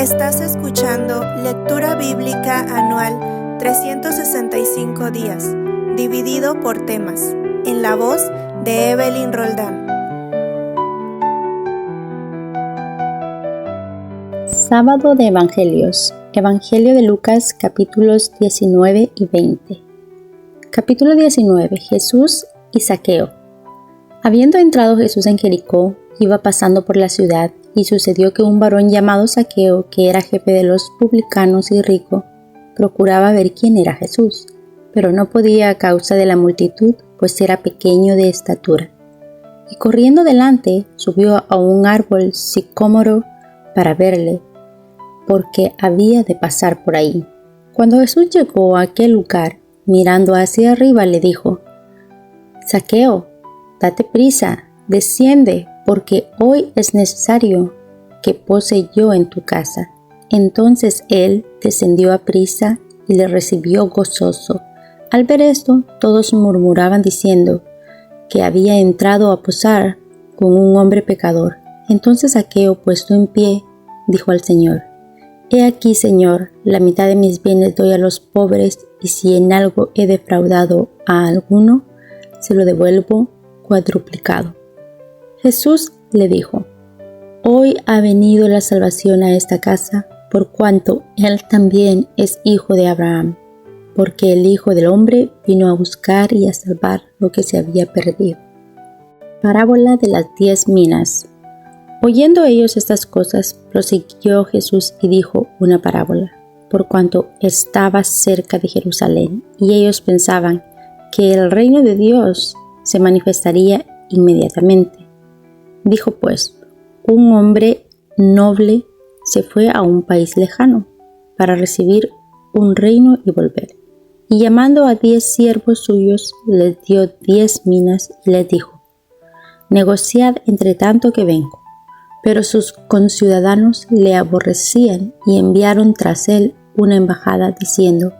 Estás escuchando Lectura Bíblica Anual 365 días, dividido por temas, en la voz de Evelyn Roldán. Sábado de Evangelios. Evangelio de Lucas, capítulos 19 y 20. Capítulo 19. Jesús y Zaqueo. Habiendo entrado Jesús en Jericó, iba pasando por la ciudad, y sucedió que un varón llamado Zaqueo, que era jefe de los publicanos y rico, procuraba ver quién era Jesús, pero no podía a causa de la multitud, pues era pequeño de estatura. Y corriendo delante, subió a un árbol sicómoro para verle, porque había de pasar por ahí. Cuando Jesús llegó a aquel lugar, mirando hacia arriba, le dijo: Zaqueo, date prisa, desciende, porque hoy es necesario que pose yo en tu casa. Entonces él descendió a prisa y le recibió gozoso. Al ver esto, todos murmuraban diciendo que había entrado a posar con un hombre pecador. Entonces Zaqueo, puesto en pie, dijo al Señor: He aquí, Señor, la mitad de mis bienes doy a los pobres, y si en algo he defraudado a alguno, se lo devuelvo cuadruplicado. Jesús le dijo: Hoy ha venido la salvación a esta casa, por cuanto él también es hijo de Abraham, porque el Hijo del Hombre vino a buscar y a salvar lo que se había perdido. Parábola de las 10 minas. Oyendo ellos estas cosas, prosiguió Jesús y dijo una parábola, por cuanto estaba cerca de Jerusalén, y ellos pensaban que el reino de Dios se manifestaría inmediatamente. Dijo pues: un hombre noble se fue a un país lejano para recibir un reino y volver. Y llamando a 10 siervos suyos, les dio 10 minas y les dijo: negociad entre tanto que vengo. Pero sus conciudadanos le aborrecían y enviaron tras él una embajada diciendo: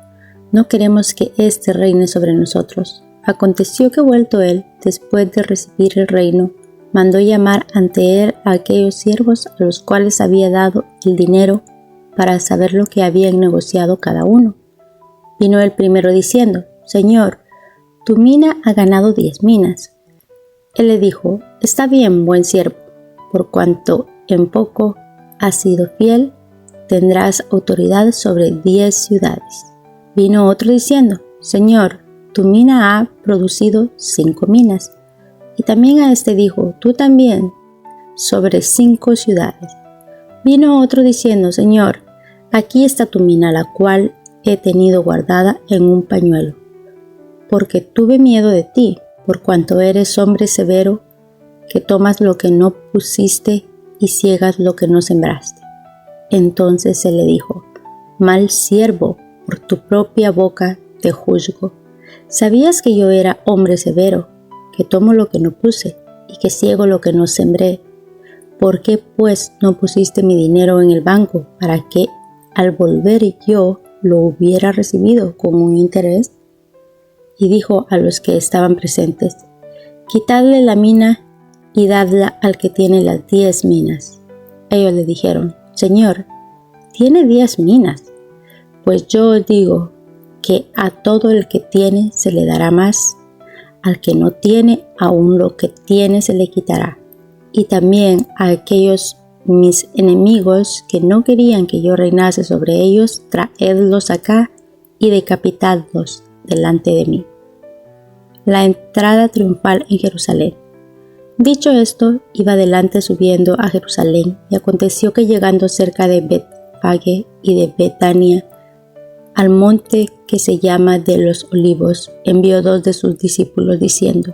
no queremos que éste reine sobre nosotros. Aconteció que vuelto él, después de recibir el reino, mandó llamar ante él a aquellos siervos a los cuales había dado el dinero para saber lo que habían negociado cada uno. Vino el primero diciendo: Señor, tu mina ha ganado 10 minas. Él le dijo: Está bien, buen siervo, por cuanto en poco has sido fiel, tendrás autoridad sobre 10 ciudades. Vino otro diciendo: Señor, tu mina ha producido 5 minas. Y también a este dijo: tú también, sobre 5 ciudades. Vino otro diciendo: Señor, aquí está tu mina, la cual he tenido guardada en un pañuelo, porque tuve miedo de ti, por cuanto eres hombre severo, que tomas lo que no pusiste y ciegas lo que no sembraste. Entonces se le dijo: mal siervo, por tu propia boca te juzgo. ¿Sabías que yo era hombre severo, que tomo lo que no puse y que ciego lo que no sembré? ¿Por qué pues no pusiste mi dinero en el banco, para que al volver yo lo hubiera recibido con un interés? Y dijo a los que estaban presentes: quitadle la mina y dadla al que tiene las 10 minas. Ellos le dijeron: Señor, tiene 10 minas. Pues yo os digo que a todo el que tiene se le dará más, al que no tiene, aún lo que tiene se le quitará. Y también a aquellos mis enemigos que no querían que yo reinase sobre ellos, traedlos acá y decapitadlos delante de mí. La entrada triunfal en Jerusalén. Dicho esto, iba adelante subiendo a Jerusalén, y aconteció que llegando cerca de Betfage y de Betania, al monte que se llama de los Olivos, envió 2 de sus discípulos diciendo: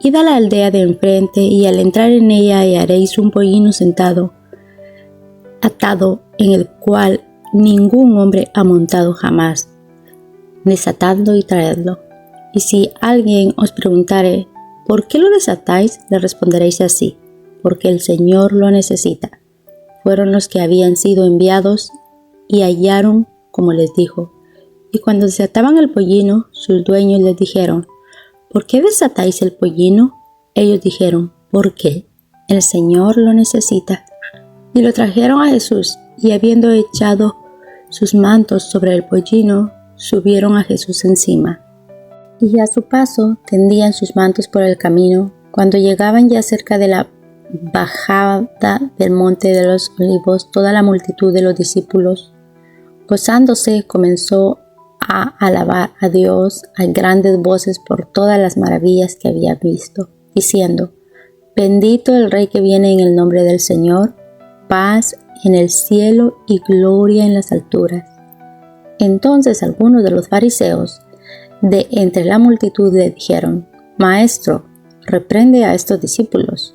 id a la aldea de enfrente, y al entrar en ella hallaréis un pollino sentado, atado, en el cual ningún hombre ha montado jamás. Desatadlo y traedlo. Y si alguien os preguntare: ¿por qué lo desatáis?, le responderéis así: porque el Señor lo necesita. Fueron los que habían sido enviados y hallaron como les dijo. Y cuando desataban el pollino, sus dueños les dijeron: ¿por qué desatáis el pollino? Ellos dijeron: ¿por qué? El Señor lo necesita. Y lo trajeron a Jesús, y habiendo echado sus mantos sobre el pollino, subieron a Jesús encima. Y a su paso tendían sus mantos por el camino. Cuando llegaban ya cerca de la bajada del monte de los olivos, toda la multitud de los discípulos, gozándose, comenzó a alabar a Dios a grandes voces por todas las maravillas que había visto, diciendo: Bendito el Rey que viene en el nombre del Señor, paz en el cielo y gloria en las alturas. Entonces algunos de los fariseos de entre la multitud le dijeron: Maestro, reprende a estos discípulos.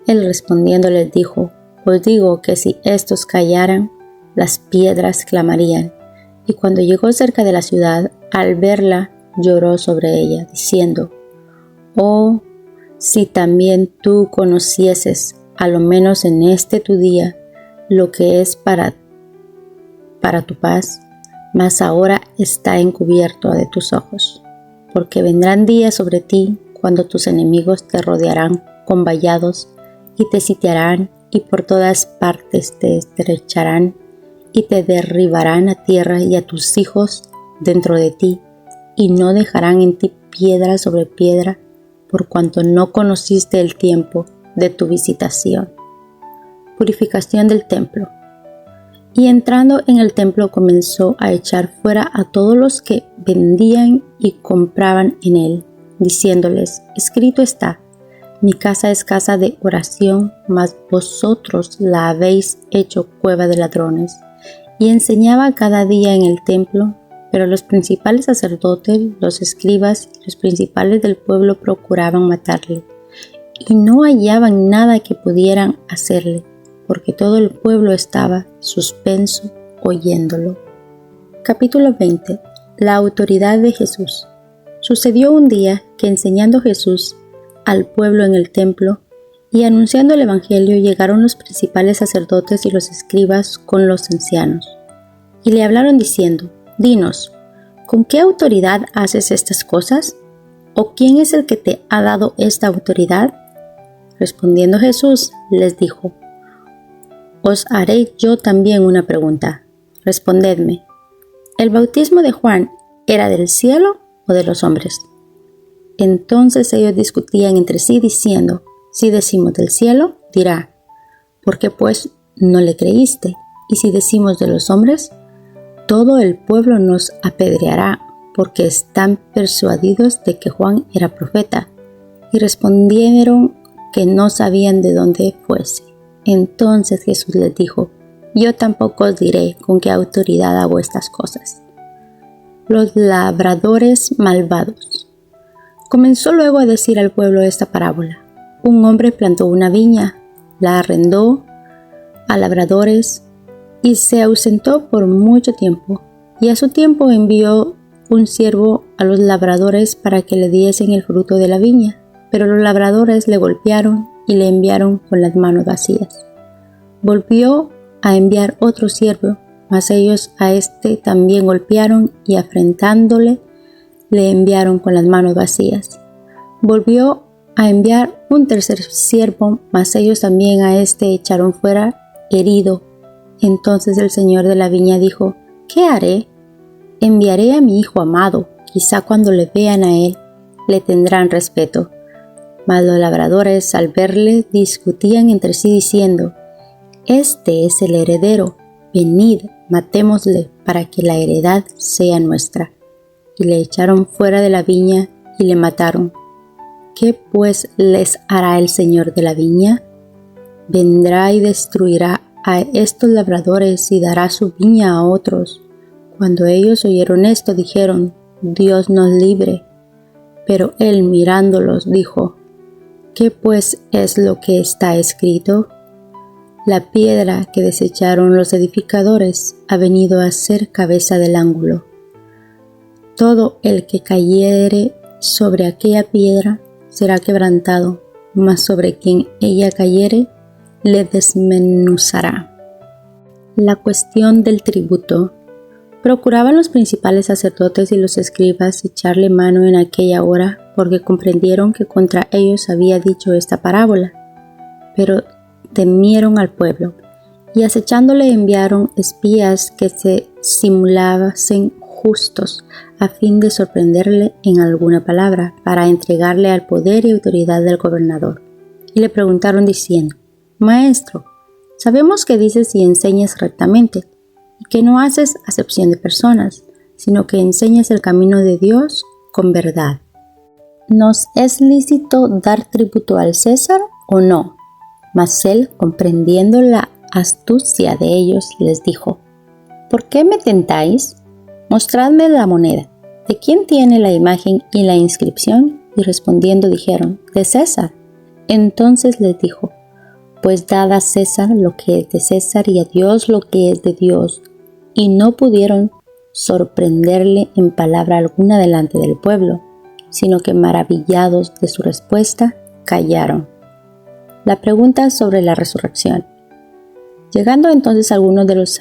Él respondiendo les dijo: Os digo que si estos callaran, las piedras clamarían. Y cuando llegó cerca de la ciudad, al verla, lloró sobre ella, diciendo: Oh, si también tú conocieses, a lo menos en este tu día, lo que es para tu paz, mas ahora está encubierto de tus ojos. Porque vendrán días sobre ti cuando tus enemigos te rodearán con vallados y te sitiarán y por todas partes te estrecharán y te derribarán a tierra y a tus hijos dentro de ti, y no dejarán en ti piedra sobre piedra, por cuanto no conociste el tiempo de tu visitación. Purificación del templo. Y entrando en el templo comenzó a echar fuera a todos los que vendían y compraban en él, diciéndoles: Escrito está: Mi casa es casa de oración, mas vosotros la habéis hecho cueva de ladrones. Y enseñaba cada día en el templo, pero los principales sacerdotes, los escribas y los principales del pueblo procuraban matarle, y no hallaban nada que pudieran hacerle, porque todo el pueblo estaba suspenso oyéndolo. Capítulo 20. La autoridad de Jesús. Sucedió un día que enseñando Jesús al pueblo en el templo y anunciando el evangelio, llegaron los principales sacerdotes y los escribas con los ancianos, y le hablaron diciendo: Dinos, ¿con qué autoridad haces estas cosas? ¿O quién es el que te ha dado esta autoridad? Respondiendo Jesús, les dijo: Os haré yo también una pregunta. Respondedme: ¿el bautismo de Juan era del cielo o de los hombres? Entonces ellos discutían entre sí diciendo: Si decimos del cielo, dirá: ¿por qué pues no le creíste? Y si decimos de los hombres, todo el pueblo nos apedreará, porque están persuadidos de que Juan era profeta. Y respondieron que no sabían de dónde fuese. Entonces Jesús les dijo: Yo tampoco os diré con qué autoridad hago estas cosas. Los labradores malvados. Comenzó luego a decir al pueblo esta parábola: Un hombre plantó una viña, la arrendó a labradores y se ausentó por mucho tiempo. Y a su tiempo envió un siervo a los labradores para que le diesen el fruto de la viña. Pero los labradores le golpearon y le enviaron con las manos vacías. Volvió a enviar otro siervo, mas ellos a éste también golpearon y afrentándole le enviaron con las manos vacías. Volvió a enviar un tercer siervo, mas ellos también a éste echaron fuera herido. Entonces el señor de la viña dijo: ¿Qué haré? Enviaré a mi hijo amado, quizá cuando le vean a él, le tendrán respeto. Mas los labradores al verle discutían entre sí diciendo: Este es el heredero, venid, matémosle para que la heredad sea nuestra. Y le echaron fuera de la viña y le mataron. ¿Qué pues les hará el señor de la viña? Vendrá y destruirá a estos labradores y dará su viña a otros. Cuando ellos oyeron esto, dijeron: Dios nos libre. Pero él mirándolos dijo: ¿Qué pues es lo que está escrito? La piedra que desecharon los edificadores ha venido a ser cabeza del ángulo. Todo el que cayere sobre aquella piedra será quebrantado, mas sobre quien ella cayere le desmenuzará. La cuestión del tributo. Procuraban los principales sacerdotes y los escribas echarle mano en aquella hora, porque comprendieron que contra ellos había dicho esta parábola. Pero temieron al pueblo, y acechándole enviaron espías que se simulasen justos a fin de sorprenderle en alguna palabra para entregarle al poder y autoridad del gobernador. Y le preguntaron diciendo: Maestro, sabemos que dices y enseñas rectamente y que no haces acepción de personas, sino que enseñas el camino de Dios con verdad. ¿Nos es lícito dar tributo al César o no? Mas él, comprendiendo la astucia de ellos, les dijo: ¿Por qué me tentáis? Mostradme la moneda. ¿De quién tiene la imagen y la inscripción? Y respondiendo dijeron: de César. Entonces les dijo: pues dad a César lo que es de César y a Dios lo que es de Dios. Y no pudieron sorprenderle en palabra alguna delante del pueblo, sino que maravillados de su respuesta, callaron. La pregunta sobre la resurrección. Llegando entonces algunos de los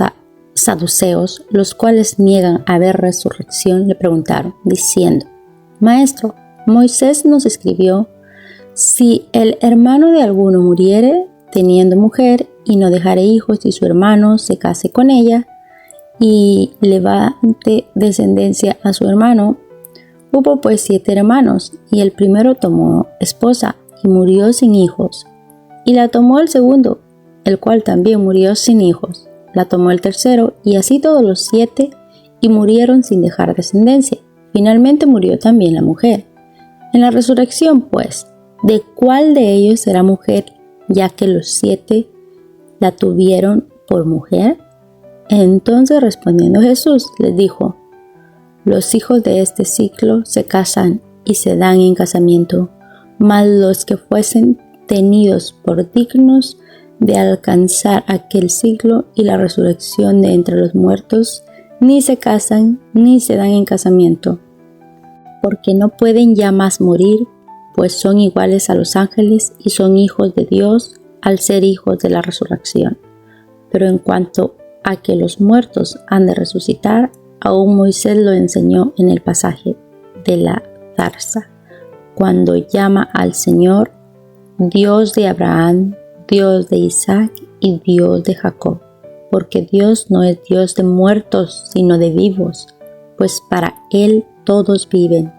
saduceos, los cuales niegan haber resurrección, le preguntaron, diciendo: Maestro, Moisés nos escribió: si el hermano de alguno muriere teniendo mujer y no dejare hijos y su hermano se case con ella y levante descendencia a su hermano. Hubo pues 7 hermanos, y el primero tomó esposa y murió sin hijos, y la tomó el segundo, el cual también murió sin hijos. La tomó el tercero, y así todos los 7, y murieron sin dejar descendencia. Finalmente murió también la mujer. En la resurrección, pues, ¿de cuál de ellos será mujer, ya que los 7 la tuvieron por mujer? Entonces respondiendo Jesús les dijo: los hijos de este siglo se casan y se dan en casamiento, mas los que fuesen tenidos por dignos de alcanzar aquel siglo y la resurrección de entre los muertos, ni se casan ni se dan en casamiento, porque no pueden ya más morir, pues son iguales a los ángeles y son hijos de Dios al ser hijos de la resurrección. Pero en cuanto a que los muertos han de resucitar, aún Moisés lo enseñó en el pasaje de la zarza, cuando llama al Señor Dios de Abraham, Dios de Isaac y Dios de Jacob, porque Dios no es Dios de muertos, sino de vivos, pues para Él todos viven.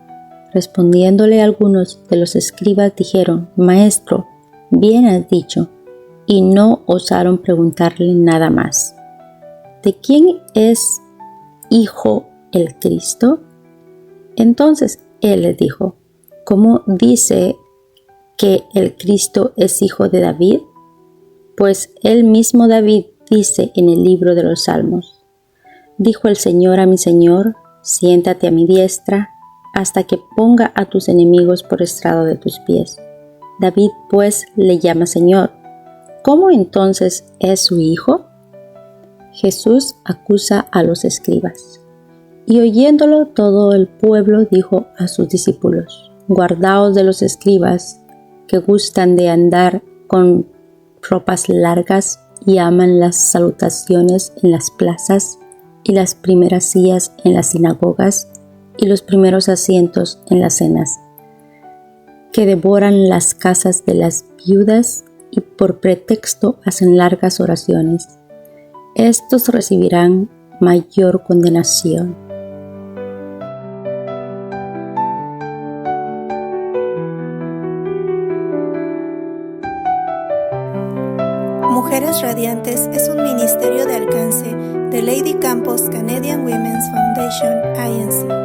Respondiéndole algunos de los escribas dijeron: Maestro, bien has dicho, y no osaron preguntarle nada más. ¿De quién es hijo el Cristo? Entonces él les dijo: ¿cómo dice que el Cristo es hijo de David? Pues el mismo David dice en el libro de los Salmos: dijo el Señor a mi Señor, siéntate a mi diestra, hasta que ponga a tus enemigos por estrado de tus pies. David pues le llama Señor. ¿Cómo entonces es su hijo? Jesús acusa a los escribas. Y oyéndolo todo el pueblo dijo a sus discípulos: guardaos de los escribas, que gustan de andar con ropas largas y aman las salutaciones en las plazas y las primeras sillas en las sinagogas y los primeros asientos en las cenas, que devoran las casas de las viudas y por pretexto hacen largas oraciones. Estos recibirán mayor condenación. Mujeres Radiantes es un ministerio de alcance de Lady Campos Canadian Women's Foundation, Inc.